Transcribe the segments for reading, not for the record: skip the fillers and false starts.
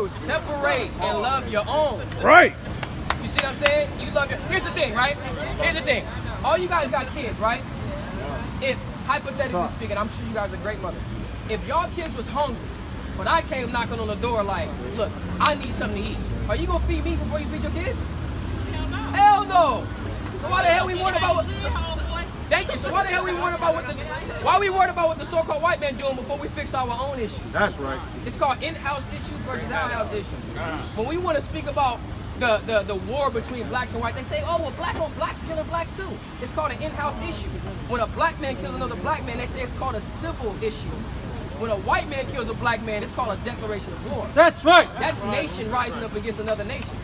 separate and love your own. Right. You see what I'm saying? You love your. Here's the thing, right? Here's the thing. All you guys got kids, right? If hypothetically speaking, I'm sure you guys are great mothers. If y'all kids was hungry, when I came knocking on the door, like, look, I need something to eat. Are you gonna feed me before you feed your kids? Hell no. Hell no. So why the hell we worried about what? Thank you. So why the hell we worried about why we worried about what the so-called white man doing before we fix our own issues? That's right. It's called in-house issues versus out-house issues. When we want to speak about the war between blacks and whites, they say, oh, well, blacks killing blacks too. It's called an in-house issue. When a black man kills another black man, they say it's called a civil issue. When a white man kills a black man, it's called a declaration of war. That's right. That's nation rising up against another nation.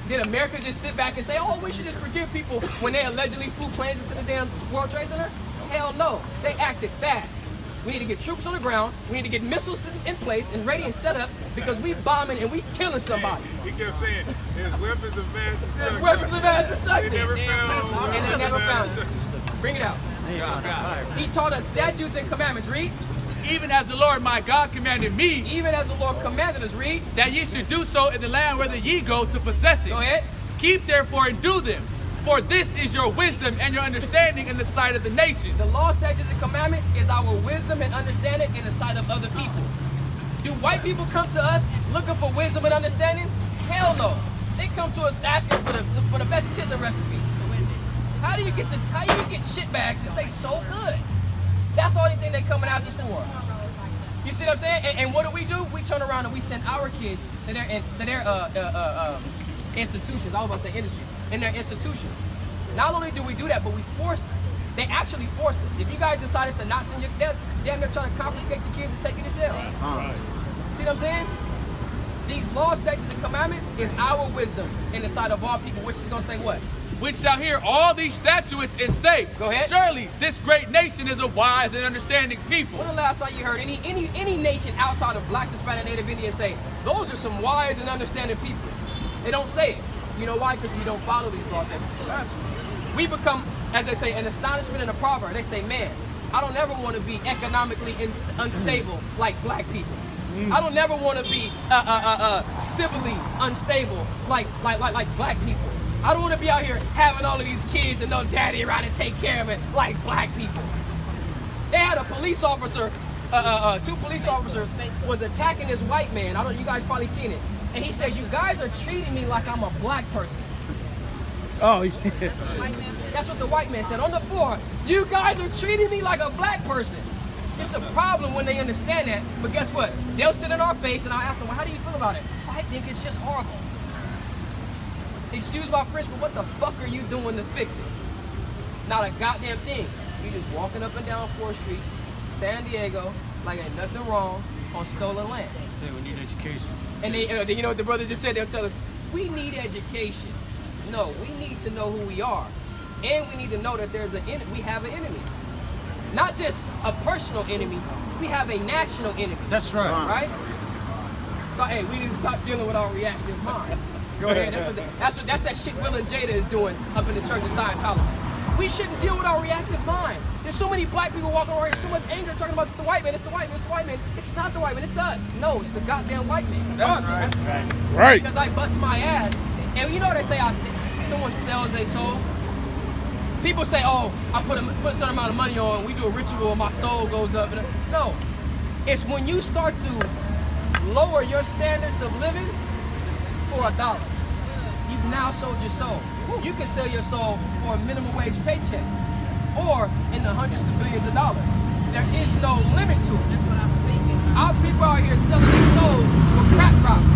Did America just sit back and say, oh, we should just forgive people when they allegedly flew planes into the damn World Trade Center? Hell no. They acted fast. We need to get troops on the ground. We need to get missiles in place and ready and set up because we bombing and we killing somebody. He kept saying, there's weapons of mass destruction. There's weapons of mass destruction. They never found. And they never found it. Bring it out. He taught us statutes and commandments. Read. Even as the Lord my God commanded me, Even as the Lord commanded us. Read. that ye should do so in the land whither ye go to possess it. Go ahead. Keep therefore and do them, for this is your wisdom and your understanding in the sight of the nations. The law, statutes, and commandments is our wisdom and understanding in the sight of other people. Do white people come to us looking for wisdom and understanding? Hell no. They come to us asking for the best chitlin recipe. How do you get shit bags that taste so good? That's the only thing they come and ask us for. You see what I'm saying? And what do? We turn around and we send our kids to their institutions. I was about to say industries. In their institutions. Not only do we do that, but we force them. They actually force us. If you guys decided to not send your kids, damn, they're trying to confiscate your kids and take you to jail. See what I'm saying? These laws, statutes, and commandments is our wisdom in the sight of all people, which is going to say what? Which shall hear all these statutes and say, Go ahead. surely this great nation is a wise and understanding people. When the last time you heard any nation outside of blacks, Hispanic, Native Indians say, those are some wise and understanding people? They don't say it. You know why? Because we don't follow these laws. We become, as they say, an astonishment and a proverb. They say, man, I don't ever want to be economically unstable like black people. I don't ever want to be civilly unstable like black people. I don't want to be out here having all of these kids and no daddy around to take care of it like black people. They had a police officer, two police officers was attacking this white man. You guys probably seen it. And he says, you guys are treating me like I'm a black person. Oh, yeah. That's what the white man said on the floor. You guys are treating me like a black person. It's a problem when they understand that. But guess what? They'll sit in our face and I'll ask them, well, how do you feel about it? I think it's just horrible. Excuse my French, but what the fuck are you doing to fix it? Not a goddamn thing. You just walking up and down 4th Street, San Diego, like ain't nothing wrong on stolen land. Say we need education. And they, you know what the brother just said? They'll tell us, we need education. No, we need to know who we are. And we need to know that we have an enemy. Not just a personal enemy, we have a national enemy. That's right. Right? So, hey, we need to stop dealing with our reactive mind. Go ahead. That's that shit Will and Jada is doing up in the Church of Scientology. We shouldn't deal with our reactive mind. There's so many black people walking around here, so much anger talking about it's the white man, it's the white man, it's the white man. It's not the white man, it's us. No, it's the goddamn white man. That's right. Right. Because I bust my ass. And you know what they say, someone sells their soul. People say, oh, I put a certain amount of money on, we do a ritual and my soul goes up. No, it's when you start to lower your standards of living for $1. You've now sold your soul. You can sell your soul for a minimum wage paycheck or in the hundreds of billions of dollars. There is no limit to it. That's what I was thinking. Our people out here selling their souls for crack crops.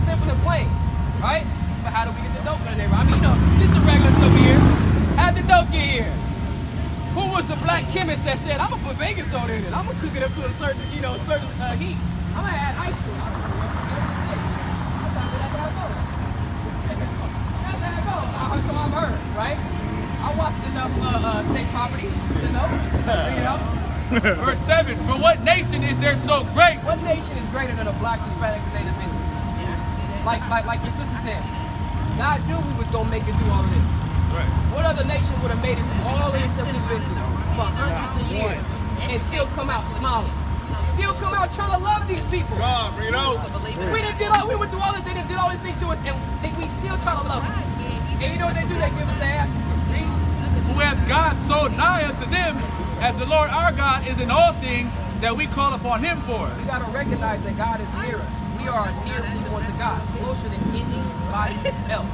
Simple and plain, right? But how do we get the dope in the neighborhood? I mean, this is a regular stuff here. How'd the dope get here? Who was the black chemist that said, I'm gonna put baking soda in it. I'm gonna cook it up to a certain heat. I'm gonna add ice to it. So I've heard, right? I watched enough state property to know. Bring it up. Verse 7, for what nation is there so great? What nation is greater than the blacks, Hispanics, and Native Indians? Like your sister said, God knew we was gonna make it through all of this. Right. What other nation would have made it through all of this that we've been through for hundreds of years and still come out smiling? still come out trying to love these people. God, bring it out. We went through all this, they done did all these things to us, and we still try to love them. And you know what they do? They give us the ass. See? Who hath God so nigh unto them, as the Lord our God is in all things that we call upon him for. We got to recognize that God is near us. We are near people unto God, closer than anybody else.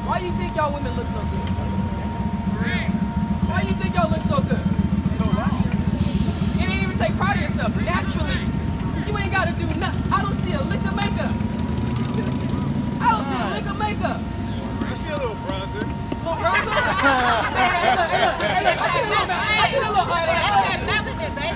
Why do you think y'all women look so good? Why do you think y'all look so good? You didn't even take pride in yourself. Naturally, you ain't got to do nothing. I don't see a lick of makeup. I don't see a lick of makeup. I see a little bronzer. Little bronzer? Hey, look, I see a little eyelash.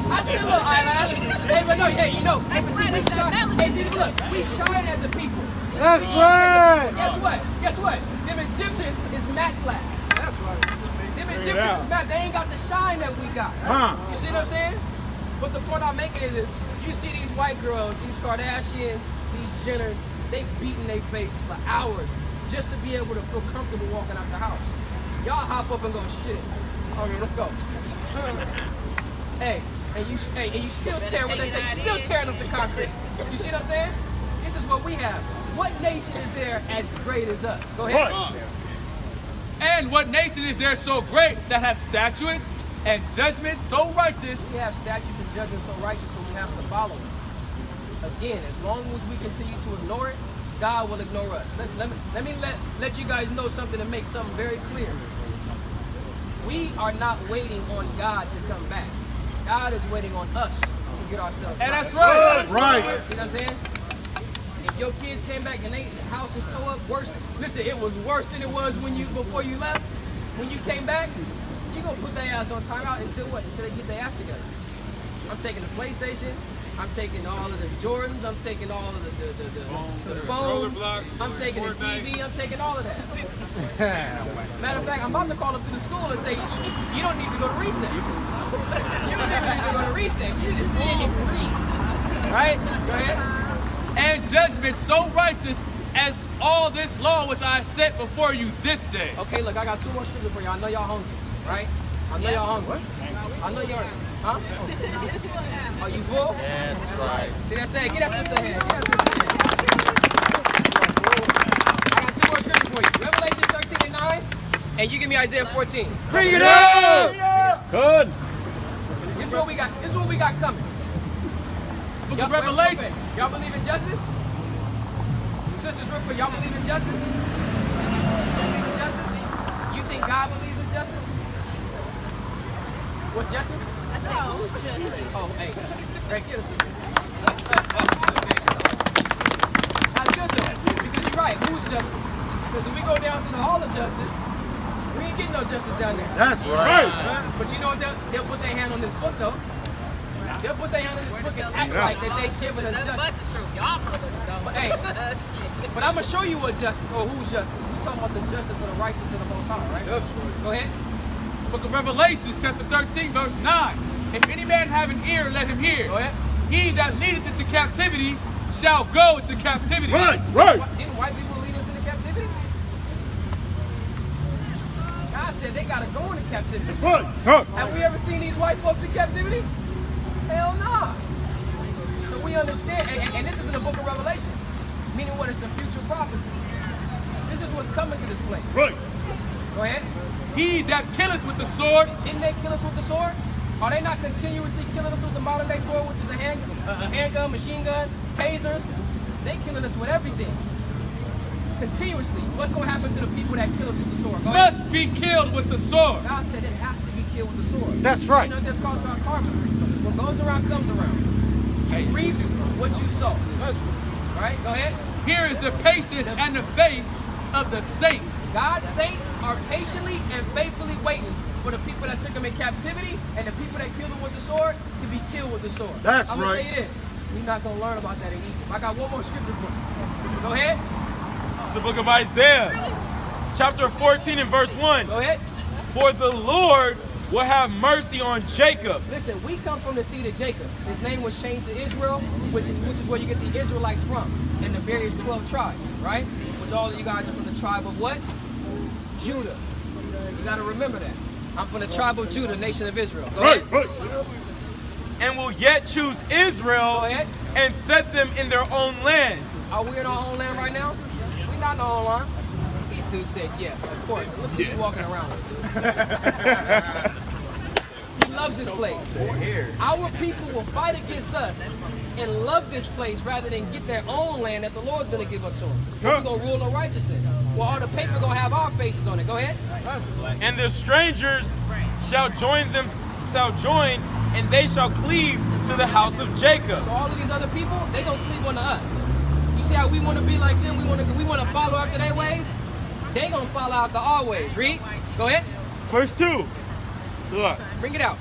I see a little eyelash. Hey, but no, hey, you know, hey, see, look, we shine as a people. That's right. Guess what? Them Egyptians is matte black. That's right. Them Egyptians is matte. They ain't got the shine that we got. You see what I'm saying? But the point I'm making is you see these white girls, these Kardashians, these Jenners, they beating their face for hours just to be able to feel comfortable walking out the house. Y'all hop up and go, shit. Okay, let's go. Hey, and you still tear what they say, still tearing up the concrete. You see what I'm saying? This is what we have. What nation is there as great as us? Go ahead. And what nation is there so great that has statutes and judgments so righteous? We have statutes and judgments so righteous, so we have to follow it. Again, as long as we continue to ignore it, God will ignore us. Let you guys know something and make something very clear. We are not waiting on God to come back. God is waiting on us to get ourselves And right. that's right. That's right. See what I'm saying? If your kids came back and their house was tore up, worse. Listen, it was worse than it was before you left. When you came back, you gonna put their ass on timeout until what? Until they get their act together. I'm taking the PlayStation. I'm taking all of the Jordans. I'm taking all of the phones. I'm taking the TV. I'm taking all of that. Matter of fact, I'm about to call up to the school and say, you don't need to go to recess. You don't even need to go to recess. You just sit and read. Right? Go ahead. And judgment so righteous as all this law which I set before you this day. Okay, look, I got two more scriptures for y'all. I know y'all hungry, right? I know y'all hungry. I know you're hungry. Huh? Are you full? That's right. See that saying? Get that sister a hand. Get that sister a hand. I got two more scriptures for you. Revelation 13:9, and you give me Isaiah 14. Bring it up. Good. This is what we got. This is what we got coming. Book of Revelation. Y'all believe in justice? Sisters, real quick, y'all believe in justice? You think God believes in justice? What's justice? Oh, hey. Right here. That's good though. Because you're right. Who's justice? Because if we go down to the Hall of Justice, we ain't getting no justice down there. That's right. But you know what? They'll put their hand on this book though. They'll put their hand on this book and act like that they giving us justice. But hey, but I'm gonna show you what justice or who's justice. We're talking about the justice of the righteous and the Most High, right? That's right. Go ahead. Book of Revelation, chapter 13, verse 9. If any man have an ear, let him hear. Go ahead. He that leadeth into captivity shall go into captivity. Right. Didn't white people lead us into captivity? God said they gotta go into captivity. Right. Have we ever seen these white folks in captivity? Hell nah. So we understand, and this is in the book of Revelation, meaning what? It's the future prophecy. This is what's coming to this place. Right. Go ahead. He that killeth with the sword. Didn't they kill us with the sword? Are they not continuously killing us with the modern day sword, which is a handgun, machine gun, tasers? They killing us with everything. Continuously. What's going to happen to the people that kill us with the sword? Go ahead. Must be killed with the sword. God said it has to be killed with the sword. That's right. You know that's called about karma. What goes around comes around. You reap what you sow. Right? Go ahead. Here is the patience and the faith of the saints. God's saints are patiently and faithfully waiting for the people that took them in captivity and the people that killed them with the sword to be killed with the sword. That's I'm right. going to say this. We're not going to learn about that in Egypt. I got one more scripture for you. Go ahead. It's the book of Isaiah, chapter 14 and verse 1. Go ahead. For the Lord will have mercy on Jacob. Listen, we come from the seed of Jacob. His name was changed to Israel, which is where you get the Israelites from, and the various 12 tribes, right? Which all of you guys are from the tribe of what? Judah. You got to remember that. I'm from the tribe of Judah, nation of Israel. Go ahead. and will yet choose Israel Go ahead. and set them in their own land. Are we in our own land right now? We're not in our own land. This dude said, yeah, of course. Look at you walking around with. He loves this place. Our people will fight against us and love this place rather than get their own land that the Lord's going to give up to them. We're going to rule in righteousness. Well, all the paper going to have our faces on it. Go ahead. And the strangers shall join, and they shall cleave to the house of Jacob. So all of these other people, they going to cleave onto us. You see how we want to be like them? We want to follow after their ways? They going to follow after our ways. Read. Go ahead. Verse 2. Look. Bring it out.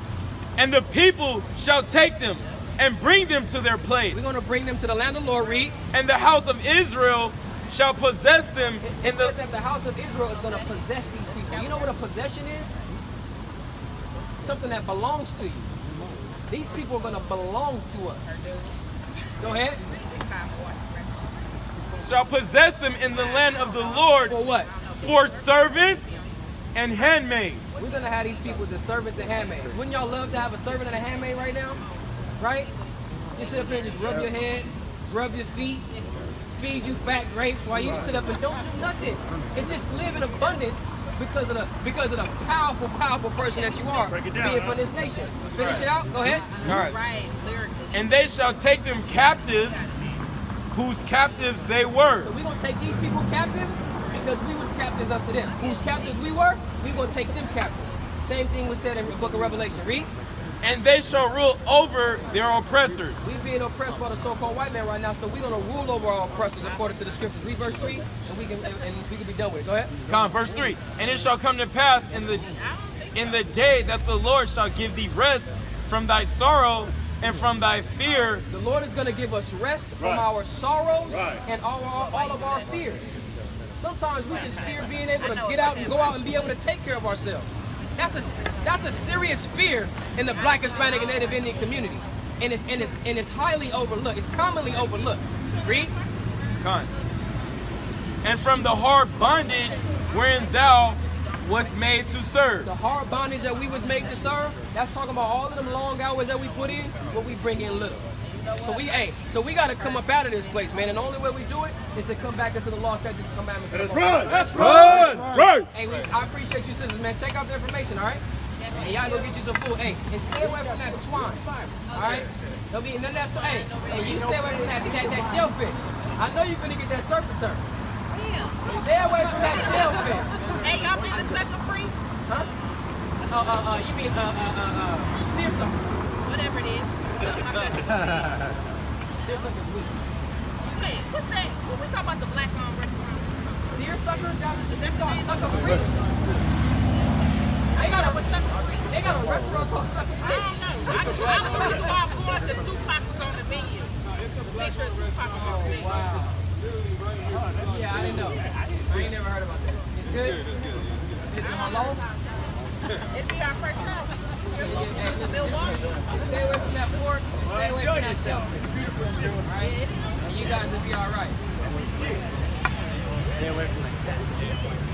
And the people shall take them and bring them to their place. We're going to bring them to the land of the Lord. Read. And the house of Israel shall possess them It in the... says that the house of Israel is going to possess these people. You know what a possession is? Something that belongs to you. These people are going to belong to us. Go ahead. shall possess them in the land of the Lord For what? for servants and handmaids. We're going to have these people as servants and handmaids. Wouldn't y'all love to have a servant and a handmaid right now? Right? You sit up here and just rub your head, rub your feet, feed you fat grapes while you sit up and don't do nothing. And just live in abundance because of the powerful person that you are being from this nation. Finish it out. Go ahead. All right. Right. And they shall take them captives, whose captives they were. So we're going to take these people captives because we was captives up to them. Whose captives we were, we're going to take them captives. Same thing was said in the book of Revelation. Read. And they shall rule over their oppressors. We being oppressed by the so-called white man right now, so we're going to rule over our oppressors according to the scriptures. Read verse 3, and we can be done with it. Go ahead. Come on, verse 3. And it shall come to pass in the day that the Lord shall give thee rest from thy sorrow and from thy fear. The Lord is going to give us rest from our sorrows and all of our fears. Sometimes we just fear being able to get out and go out and be able to take care of ourselves. That's a serious fear in the Black, Hispanic, and Native Indian community, and it's highly overlooked. It's commonly overlooked. Read. Come on. And from the hard bondage wherein thou wast made to serve. The hard bondage that we was made to serve. That's talking about all of them long hours that we put in, but we bring in little. So we got to come up out of this place, man. And the only way we do it is to come back into the law, statutes, and commandments. That's of the Lord. right. That's right. Right. Hey, I appreciate you, sisters, man. Check out the information, all right? And y'all go get you some food. Hey, and stay away from that swine, all right? Don't be none of that. Hey, and you stay away from that shellfish. I know you're gonna get that surfer turf. Stay away from that shellfish. Hey, y'all been to Sucker Free? Huh? You mean seersucker? Whatever it is. Seersucker's weak. Wait, what's that? When we talk about the black restaurant? Seersucker? Is that called the name? Sucker Free? They got a Sucker Free. They got a restaurant called Sucker I Free. don't know. I'm the reason why I'm going to Tupac was on the menu. Make sure Tupac was on the menu. Wow. Yeah, I didn't know. I ain't never heard about that. It's good? Is it hello? It'd be our first time. Milwaukee. Stay away from that pork. Stay away from that shellfish. Alright? And you guys will be alright. Stay away from that.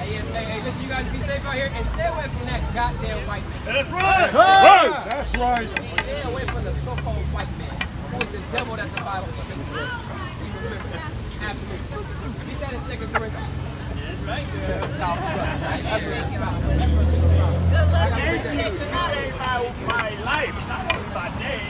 Hey, listen, you guys be safe out here and stay away from that goddamn white man. That's right. That's right. That's right. Stay away from the so-called white man. Who is the devil that's the Bible speaks of. Absolutely. Get that in 2 Corinthians. That's right. Good luck. My life, not only my day.